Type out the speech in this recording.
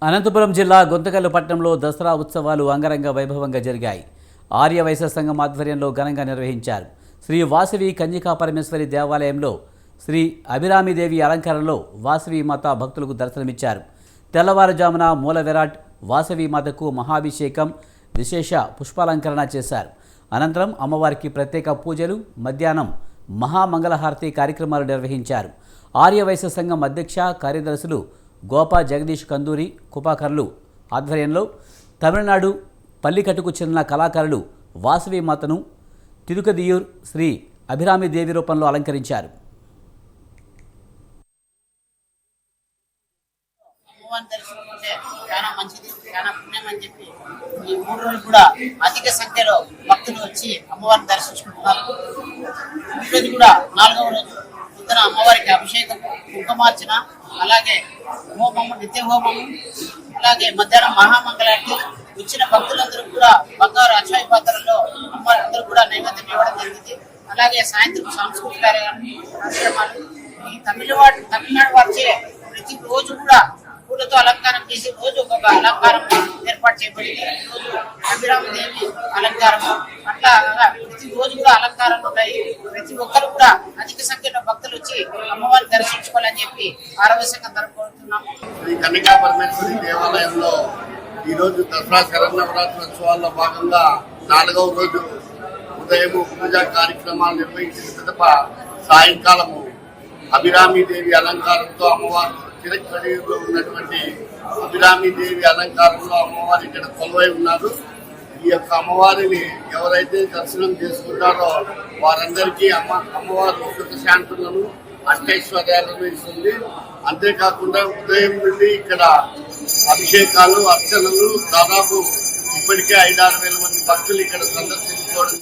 అనంతపురం జిల్లా గుంతకల్లు పట్టణంలో దసరా ఉత్సవాలు అంగరంగ వైభవంగా జరిగాయి. ఆర్య వైశ్య సంఘం ఆధ్వర్యంలో ఘనంగా నిర్వహించారు. శ్రీ వాసవి కన్యకా పరమేశ్వరి దేవాలయంలో శ్రీ అభిరామిదేవి అలంకారంలో వాసవి మాత భక్తులకు దర్శనమిచ్చారు. తెల్లవారుజామున మూల విరాట్ వాసవి మాతకు మహాభిషేకం, విశేష పుష్పాలంకరణ చేశారు. అనంతరం అమ్మవారికి ప్రత్యేక పూజలు, మధ్యాహ్నం మహామంగళహారతి కార్యక్రమాలు నిర్వహించారు. ఆర్య వైశ్య సంఘం అధ్యక్ష కార్యదర్శులు గోపా జగదీష్ కందూరి కుపాకర్లు ఆధ్వర్యంలో తమిళనాడు పల్లికట్టుకు చెందిన కళాకారులు వాసవి మాతను తిరుకదియూర్ శ్రీ అభిరామిదేవి రూపంలో అలంకరించారు. చాలా మంచిది, చాలా పుణ్యం అని చెప్పి ఈ 3 రోజులు కూడా అధిక సంఖ్యలో భక్తులు వచ్చి అమ్మవారిని దర్శించుకుంటున్నారు. ఈ రోజు కూడా 4వ రోజు పొద్దున అమ్మవారికి అభిషేకం, కుంకుమార్చన, అలాగే హోమము, నిత్య హోమము, అలాగే మధ్యాహ్నం మహామంగళారతి. వచ్చిన భక్తులందరూ కూడా బంగారు అక్షయ పాత్రల్లో అమ్మవారందరూ కూడా నైవేద్యం ఇవ్వడం జరిగింది. అలాగే సాయంత్రం సాంస్కృతిక కార్యక్రమాలు. ఈ తమిళనాడు వారిచే ప్రతి రోజు కూడా పూలతో అలంకారం చేసి రోజు ఒక్కొక్క అలంకారం ఏర్పాటు చేయబడింది. రోజు అభిరామిదేవి అలంకారం, అట్లా ప్రతి రోజు కూడా అలంకారాలు ఉంటాయి. ప్రతి ఒక్కరు కూడా అధిక సంఖ్యలో భక్తులు వచ్చి అమ్మవారిని దర్శించుకోవాలని చెప్పి ఆరోగ్య సంఘం తరఫున కోరుతున్నాము. శ్రీ కన్యకా పరమేశ్వరి దేవాలయంలో ఈ రోజు దసరా శరన్నవరాత్రి ఉత్సవాల్లో భాగంగా 4వ రోజు ఉదయం పూజా కార్యక్రమాలు నిర్వహించిన పిదప సాయంకాలము అభిరామిదేవి అలంకారంతో అమ్మవారు తిరుక్కడిలో ఉన్నటువంటి అభిరామిదేవి అలంకారంలో అమ్మవారు ఇక్కడ కొలువై ఉన్నారు. ఈ యొక్క అమ్మవారిని ఎవరైతే దర్శనం చేసుకుంటారో వారందరికీ అమ్మవారు సుఖ శాంతులను, అష్టైశ్వర్యాలను ఇస్తుంది. అంతేకాకుండా ఉదయం నుండి ఇక్కడ అభిషేకాలు, అర్చనలు దాదాపు ఇప్పటికే 5-6 వేల మంది భక్తులు ఇక్కడ సందర్శించుకోవడం